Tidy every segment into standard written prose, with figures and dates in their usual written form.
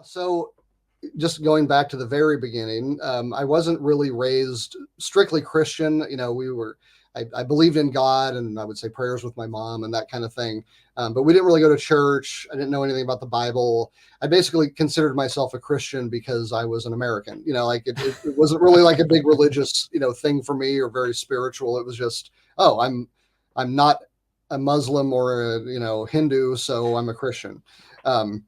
So just going back to the very beginning, I wasn't really raised strictly Christian. I believed in God, and I would say prayers with my mom and that kind of thing. But we didn't really go to church. I didn't know anything about the Bible. I basically considered myself a Christian because I was an American. It wasn't really like a big religious, thing for me or very spiritual. It was just, oh, I'm not a Muslim or a, Hindu, so I'm a Christian. Um,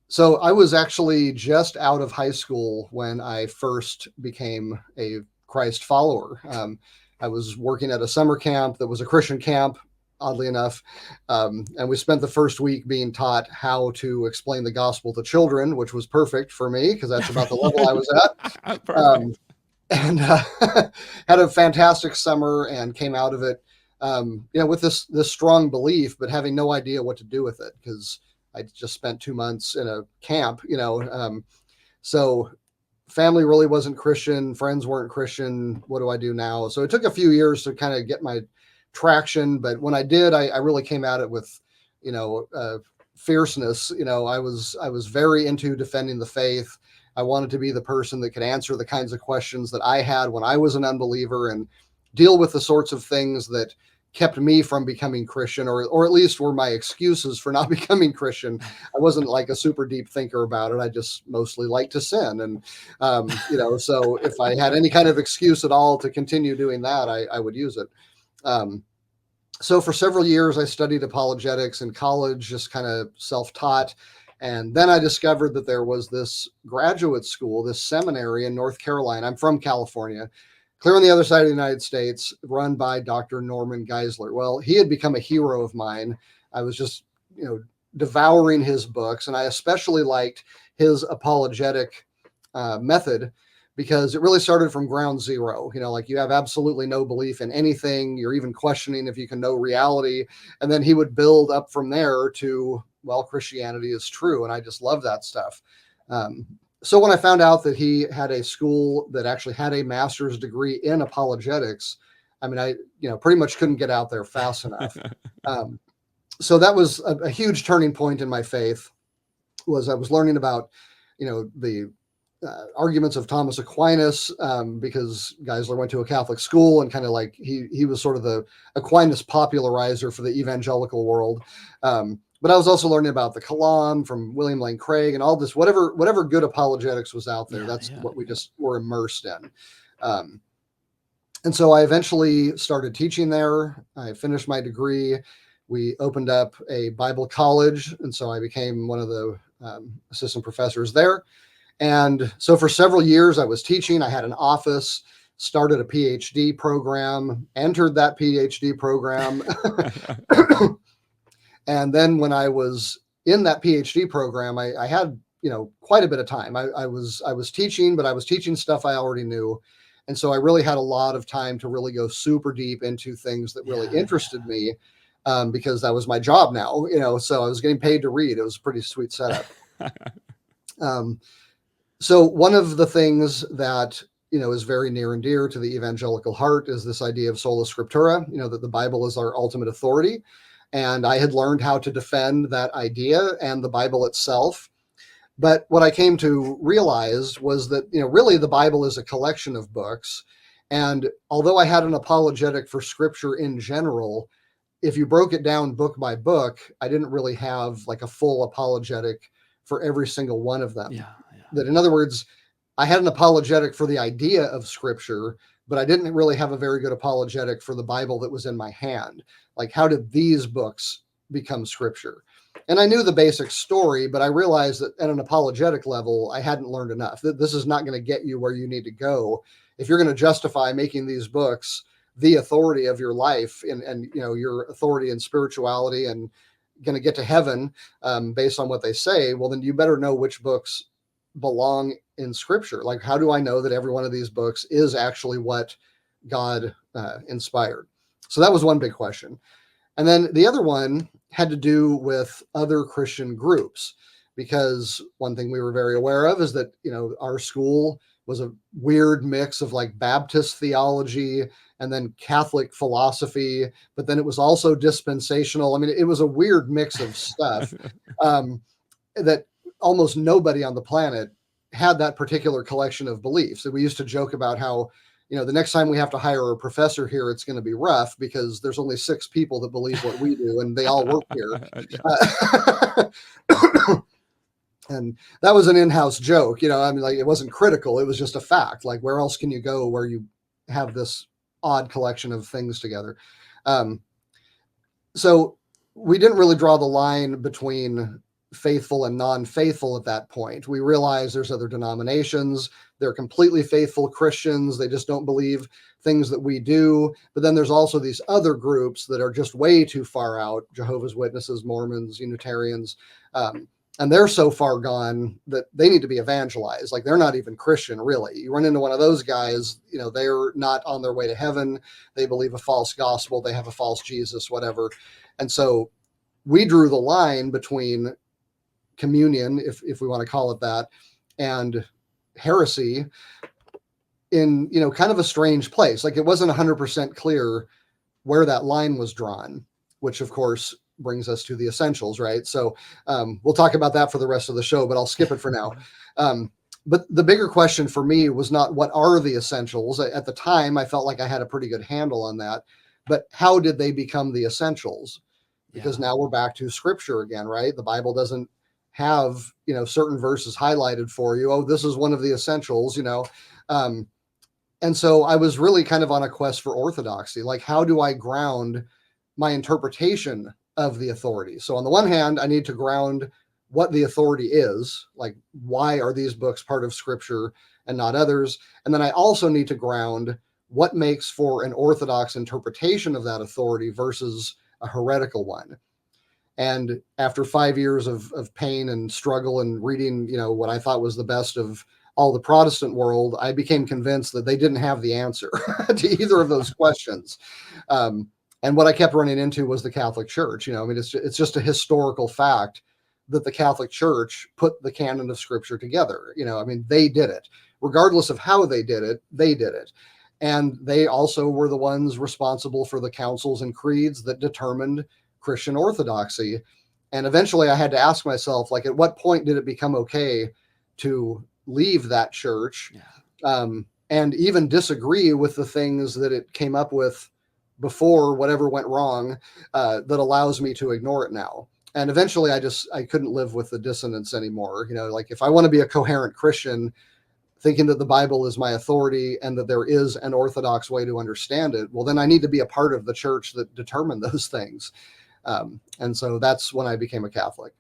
so I was actually just out of high school when I first became a Christ follower. I was working at a summer camp that was a Christian camp, oddly enough. And we spent the first week being taught how to explain the gospel to children, which was perfect for me because that's about the level I was at. Perfect. And had a fantastic summer and came out of it, with this strong belief, but having no idea what to do with it because I just spent 2 months in a camp, so family really wasn't Christian, friends weren't Christian. What do I do now? So it took a few years to kind of get my traction, but when I did, I really came at it with, fierceness. I was very into defending the faith. I wanted to be the person that could answer the kinds of questions that I had when I was an unbeliever and deal with the sorts of things that kept me from becoming Christian, or at least were my excuses for not becoming Christian. I wasn't like a super deep thinker about it. I just mostly liked to sin. And, so if I had any kind of excuse at all to continue doing that, I would use it. So for several years, I studied apologetics in college, just kind of self-taught. And then I discovered that there was this graduate school, this seminary in North Carolina. I'm from California, clear on the other side of the United States, run by Dr. Norman Geisler. Well, he had become a hero of mine. I was just, devouring his books, and I especially liked his apologetic method because it really started from ground zero. Like you have absolutely no belief in anything. You're even questioning if you can know reality. And then he would build up from there to, well, Christianity is true. And I just love that stuff. So when I found out that he had a school that actually had a master's degree in apologetics, I pretty much couldn't get out there fast enough. So that was a huge turning point in my faith. Was I was learning about, the arguments of Thomas Aquinas, because Geisler went to a Catholic school and kind of like he was sort of the Aquinas popularizer for the evangelical world. But I was also learning about the Kalam from William Lane Craig and all this, whatever good apologetics was out there. That's what we just were immersed in. And so I eventually started teaching there. I finished my degree. We opened up a Bible college. And so I became one of the assistant professors there. And so for several years I was teaching. I had an office, started a PhD program, entered that PhD program. And then when I was in that PhD program, I had, quite a bit of time. I was teaching, but I was teaching stuff I already knew. And so I really had a lot of time to really go super deep into things that really interested me, because that was my job now, so I was getting paid to read. It was a pretty sweet setup. So one of the things that, is very near and dear to the evangelical heart is this idea of sola scriptura, that the Bible is our ultimate authority. And I had learned how to defend that idea and the Bible itself. But what I came to realize was that, really the Bible is a collection of books. And although I had an apologetic for scripture in general, if you broke it down book by book, I didn't really have like a full apologetic for every single one of them. That in other words, I had an apologetic for the idea of scripture, but I didn't really have a very good apologetic for the Bible that was in my hand. Like, how did these books become scripture? And I knew the basic story, but I realized that at an apologetic level, I hadn't learned enough. This is not going to get you where you need to go. If you're going to justify making these books the authority of your life and your authority in spirituality and going to get to heaven based on what they say, well, then you better know which books belong in scripture. Like, how do I know that every one of these books is actually what God inspired? So that was one big question. And then the other one had to do with other Christian groups, because one thing we were very aware of is that, our school was a weird mix of like Baptist theology and then Catholic philosophy, but then it was also dispensational. It was a weird mix of stuff that almost nobody on the planet had that particular collection of beliefs. And we used to joke about how, the next time we have to hire a professor here, it's going to be rough because there's only 6 people that believe what we do, and they all work here. And that was an in-house joke, like it wasn't critical. It was just a fact. Like, where else can you go where you have this odd collection of things together? So we didn't really draw the line between faithful and non-faithful at that point. We realized there's other denominations. They're completely faithful Christians. They just don't believe things that we do. But then there's also these other groups that are just way too far out: Jehovah's Witnesses, Mormons, Unitarians. And they're so far gone that they need to be evangelized. Like, they're not even Christian, really. You run into one of those guys, they're not on their way to heaven. They believe a false gospel. They have a false Jesus, whatever. And so we drew the line between communion, if we want to call it that, and heresy in, kind of a strange place. Like, it wasn't 100% clear where that line was drawn, which of course brings us to the essentials, right? So we'll talk about that for the rest of the show, but I'll skip it for now. But the bigger question for me was not what are the essentials. At the time, I felt like I had a pretty good handle on that, but how did they become the essentials? Because now we're back to scripture again, right? The Bible doesn't have, certain verses highlighted for you. Oh, this is one of the essentials, and so I was really kind of on a quest for orthodoxy. Like, how do I ground my interpretation of the authority? So on the one hand, I need to ground what the authority is, like, why are these books part of scripture and not others? And then I also need to ground what makes for an orthodox interpretation of that authority versus a heretical one. And after 5 years of pain and struggle and reading, what I thought was the best of all the Protestant world, I became convinced that they didn't have the answer to either of those questions. And what I kept running into was the Catholic Church. It's just a historical fact that the Catholic Church put the canon of Scripture together. They did it. Regardless of how they did it, they did it. And they also were the ones responsible for the councils and creeds that determined Christian orthodoxy. And eventually I had to ask myself, like, at what point did it become okay to leave that church and even disagree with the things that it came up with before whatever went wrong, that allows me to ignore it now. And eventually I couldn't live with the dissonance anymore. Like, if I want to be a coherent Christian, thinking that the Bible is my authority and that there is an orthodox way to understand it, well, then I need to be a part of the church that determined those things. And so that's when I became a Catholic.